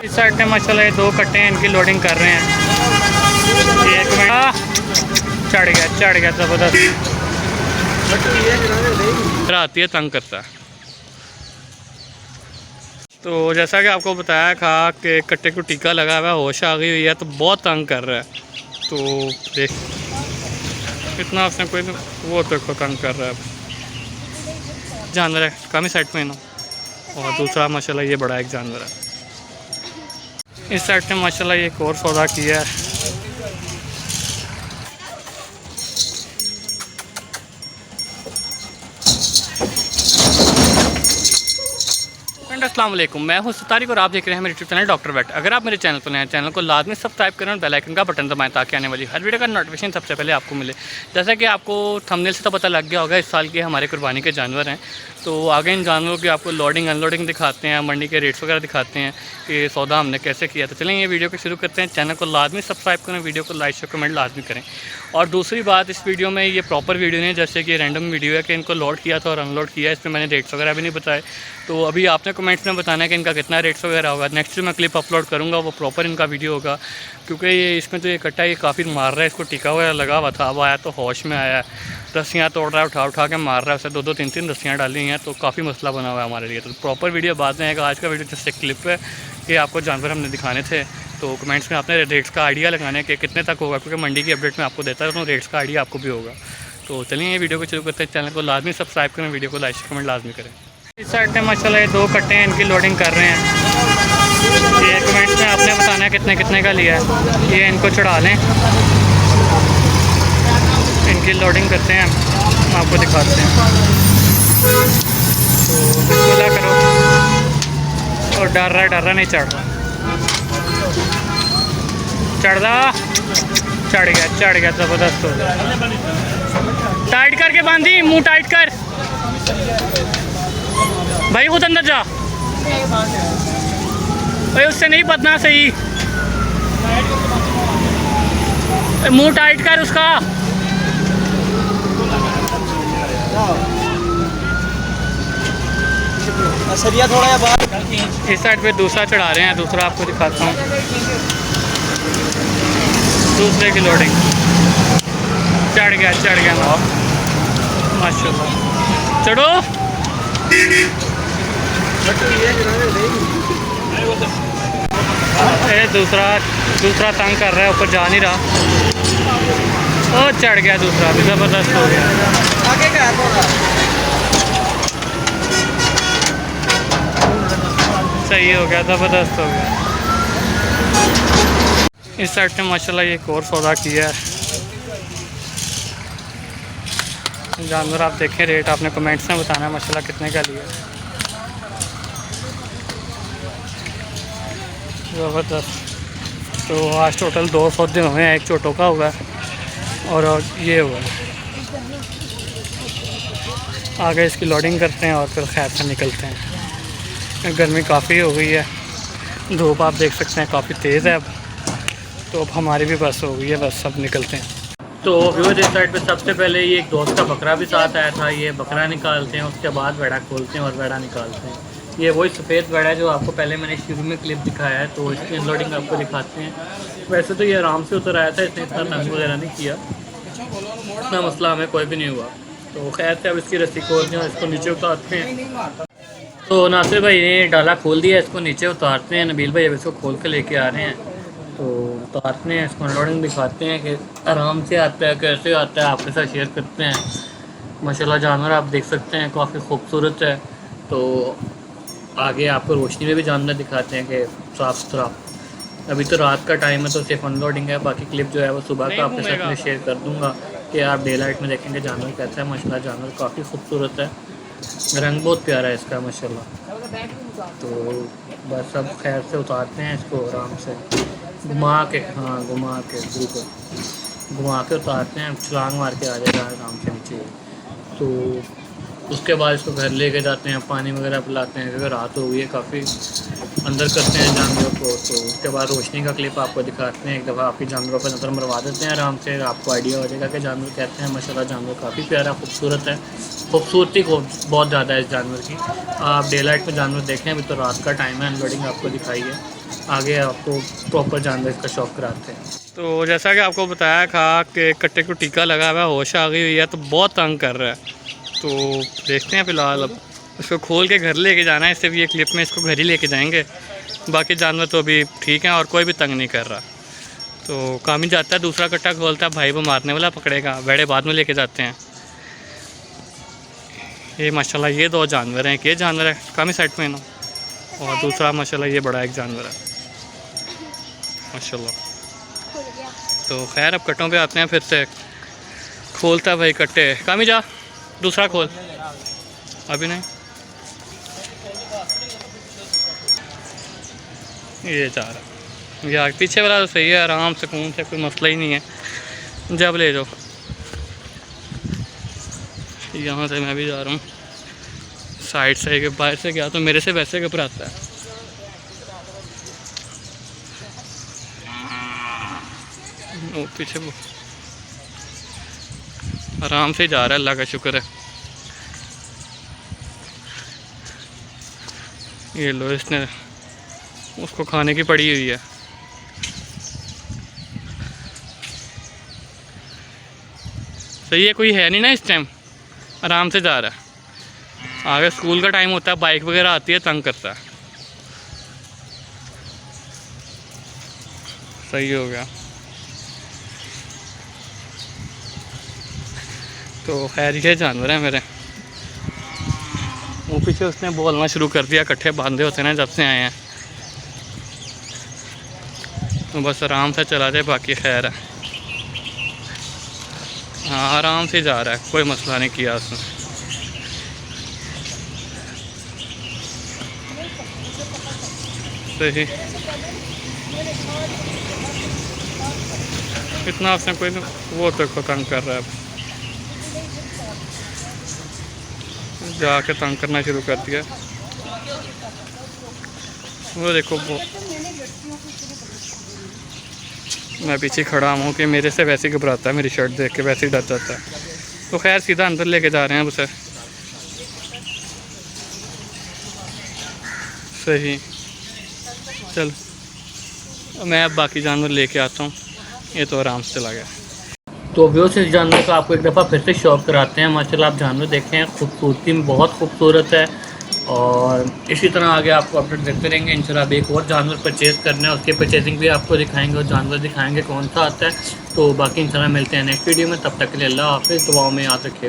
इस साइड में माशाल्लाह ये 2 कट्टे हैं, इनकी लोडिंग कर रहे हैं। एक मिनट, चढ़ गया ज़बरदस्त। आती है, तंग करता है। तो जैसा कि आपको बताया था कि कट्टे को टीका लगा हुआ है, होश आ गई हुई है, तो बहुत तंग कर रहा है। तो देख इतना उसने कोई वो देखो तंग कर रहा है। जानवर है, कामी साइड में ना। और दूसरा माशाल्लाह ये बड़ा एक जानवर है। इस साइड में माशाल्लाह ये एक और सौदा किया है। अस्सलाम वालेकुम, मैं हूं सतारिक और आप देख रहे हैं मेरे यूट्यूब चैनल डॉक्टर वेट। अगर आप मेरे चैनल पर नए हैं, चैनल को लाजमी सब्सक्राइब करें और बेल आइकन का बटन दबाएं ताकि आने वाली हर वीडियो का नोटिफिकेशन सबसे पहले आपको मिले। जैसा कि आपको थंबनेल से तो पता लग गया होगा, इस साल के हमारे कुर्बानी के जानवर हैं। तो आगे इन जानवरों की आपको लोडिंग अनलोडिंग दिखाते हैं, मंडी के रेट्स वगैरह दिखाते हैं कि सौदा हमने कैसे किया। तो चलें ये वीडियो को शुरू करते हैं। चैनल को लाजमी सब्सक्राइब करें, वीडियो को लाइक शेयर कमेंट लाजमी करें। और दूसरी बात, इस वीडियो में ये प्रॉपर वीडियो नहीं है, जैसे कि रैंडम वीडियो है कि इनको लोड किया था और अनलोड किया, इसमें मैंने रेट्स वगैरह भी नहीं बताए। तो अभी आपने कमेंट्स में बताना है कि इनका कितना रेट्स वगैरह होगा। नेक्स्ट जो मैं क्लिप अपलोड करूँगा वो प्रॉपर इनका वीडियो होगा, क्योंकि ये इसमें जो ये कट्टा ये काफ़ी मार रहा है, इसको टीका वगैरह लगा हुआ था। अब आया तो होश में आया, रस्सियाँ तोड़ रहा है, उठा के मार रहा है। उसे 2-2 3-3 रस्सियाँ डाली हैं, तो काफ़ी मसला बना हुआ है हमारे लिए। तो प्रॉपर वीडियो बाद में आएगा। आज का वीडियो जैसे क्लिप है कि आपको जानवर हमने दिखाने थे। तो कमेंट्स में आपने रेट्स का आइडिया लगाना है कि कितने तक होगा, क्योंकि मंडी की अपडेट में आपको देता है तो रेट्स का आइडिया आपको भी होगा। तो चलिए ये वीडियो को शुरू करते हैं। चैनल को लाजमी सब्सक्राइब करें, वीडियो को लाइक कमेंट लाजमी करें। इस साइड में माशाल्लाह ये 2 कट्टे हैं, इनकी लोडिंग कर रहे हैं। ये कमेंट्स में आपने बताना है कितने का लिया है। ये इनको चढ़ा लें, इनकी लोडिंग करते हैं, आपको दिखाते हैं। तो बिस्मिल्लाह करो। और डर रहा नहीं चढ़ रहा, चढ़ गया ज़बरदस्त हो गया। टाइट करके बांधी, मुंह टाइट कर भाई, खुद अंदर जा भाई, उससे नहीं बदना सही। मुंह टाइट कर उसका। सरिया थोड़ा या बाहर। इस साइड पे दूसरा चढ़ा रहे हैं, दूसरा आपको दिखाता हूँ। दूसरे की लोडिंग चढ़ गया माशाल्लाह। चढ़ो, दूसरा तंग कर रहा है, ऊपर जा नहीं रहा। ओ चढ़ गया, दूसरा भी ज़बरदस्त हो गया। सही हो गया, ज़बरदस्त हो गया। इस साइड में माशाल्लाह ये एक और सौदा किया है। जानवर आप देखें, रेट आपने कमेंट्स में बताना है माशाल्लाह कितने का लिया। ज़बरदस्त। तो आज टोटल 2 सौदे हुए हैं, एक छोटों का हुआ है और ये हुआ है। आगे इसकी लोडिंग करते हैं और फिर खैर से निकलते हैं। गर्मी काफ़ी हो गई है, धूप आप देख सकते हैं काफ़ी तेज़ है अब। तो अब हमारी भी बस हो गई है, बस सब निकलते हैं। तो व्यूअर्स, इस साइड पे सबसे पहले ये एक दोस्त का बकरा भी साथ आया था। ये बकरा निकालते हैं, उसके बाद बेड़ा खोलते हैं और बेड़ा निकालते हैं। ये वही सफ़ेद बेड़ा है जो आपको पहले मैंने शुरू में क्लिप दिखाया है। तो इसकी अनलोडिंग आपको दिखाते हैं। वैसे तो ये आराम से उतर आया था, इसने इतना तंग वगैरह नहीं किया, इतना मसला हमें कोई भी नहीं हुआ। तो खैर से अब इसकी रस्सी खोलते हैं और इसको नीचे उतारते हैं। तो नासिर भाई ने डाला खोल दिया, इसको नीचे उतारते हैं। नबील भाई अब इसको खोल के लेके आ रहे हैं। तो उतारते हैं, इसको अनलोडिंग दिखाते हैं कि आराम से आता है, कैसे आता है, आपके साथ शेयर करते हैं। माशाल्लाह जानवर आप देख सकते हैं काफ़ी खूबसूरत है। तो आगे आपको रोशनी में भी जानवर दिखाते हैं कि साफ़ सुथरा। अभी तो रात का टाइम है तो सिर्फ अनलोडिंग है, बाकी क्लिप जो है वो सुबह का आपके साथ में शेयर कर दूँगा कि आप डे लाइट में देखेंगे जानवर कैसा है। माशाल्लाह जानवर काफ़ी खूबसूरत है, रंग बहुत प्यारा है इसका माशाल्लाह। तो बस अब खैर से उतारते हैं इसको आराम से, घुमा के बिल्कुल घुमा के उतारते हैं। छलांग मार के आ जाएगा आराम से नीचे। तो उसके बाद इसको घर लेके जाते हैं, पानी वगैरह पिलाते हैं क्योंकि रात हो गई है काफ़ी, अंदर करते हैं जानवरों को। तो उसके बाद रोशनी का क्लिप आपको दिखाते हैं, एक दफ़ा आपकी जानवरों पर नज़र मरवा देते हैं आराम से, आपको आइडिया हो जाएगा कि जानवर कहते हैं। माशाल्लाह जानवर काफ़ी प्यारा खूबसूरत है, खूबसूरती को बहुत ज़्यादा है इस जानवर की। आप डे लाइट में जानवर देखें, अभी तो रात का टाइम है, अनलोडिंग आपको दिखाई है, आगे आपको प्रॉपर जानवर का शौक कराते हैं। तो जैसा कि आपको बताया था कि कट्टे को टीका लगा हुआ है, होश आ गई हुई है, तो बहुत तंग कर रहा है। तो देखते हैं फ़िलहाल अब उसको खोल के घर लेके जाना है, इससे भी ये क्लिप में इसको घर ही लेके जाएंगे। बाकी जानवर तो अभी ठीक हैं और कोई भी तंग नहीं कर रहा। तो काम ही जाता है, दूसरा कट्टा खोलता है, भाई वो मारने वाला पकड़ेगा, बेड़े बाद में लेके जाते हैं। ये माशाल्लाह ये दो जानवर हैं, ये जानवर है कामी साइड में ना, और दूसरा माशाल्लाह ये बड़ा एक जानवर है माशाल्लाह। तो खैर अब कट्टों पे आते हैं फिर से। खोलता है भाई कट्टे, कामी जा दूसरा खोल, अभी नहीं, ये जा रहा यार पीछे वाला तो सही है, आराम सुकून से, कोई मसला ही नहीं है। जब ले जाओ, यहाँ से मैं भी जा रहा हूँ साइड से, के बाहर से गया तो मेरे से वैसे घबराता है। वो पीछे वो आराम से जा रहा है, अल्लाह का शुक्र है। ये लो, इसने उसको खाने की पड़ी हुई है। सही है, कोई है नहीं ना इस टाइम, आराम से जा रहा है। आगे स्कूल का टाइम होता है, बाइक वगैरह आती है, तंग करता है। सही हो गया। तो खैर ये जानवर है मेरे। वो पीछे उसने बोलना शुरू कर दिया, इकट्ठे बांधे होते हैं ना जब से आए हैं, तो बस आराम से चला जाए, बाकी खैर है। हाँ आराम से जा रहा है, कोई मसला नहीं किया उसने। सही, इतना उसने कोई वो तो तंग कर रहा है, जाके तंग करना शुरू कर दिया। वो देखो वो, मैं पीछे खड़ा हूँ कि मेरे से वैसे ही घबराता है, मेरी शर्ट देख के वैसे ही डर जाता है। तो खैर सीधा अंदर लेके जा रहे हैं उसे। सही, चल मैं अब बाकी जानवर लेके आता हूँ, ये तो आराम से चला गया। तो व्यूअर्स इस जानवर को आपको एक दफ़ा फिर से शौक कराते हैं। माशाल्लाह आप जानवर देखें, खूबसूरती में बहुत खूबसूरत है, और इसी तरह आगे आपको अपडेट देते रहेंगे। इंशाल्लाह अब एक और जानवर परचेज़ करना है, उसकी परचेजिंग भी आपको दिखाएंगे और जानवर दिखाएंगे कौन सा आता है। तो बाकी इंशाल्लाह मिलते हैं नेक्स्ट वीडियो में, तब तक के लिए अल्लाह हाफ़िज़, दुआओं में याद रखिएगा।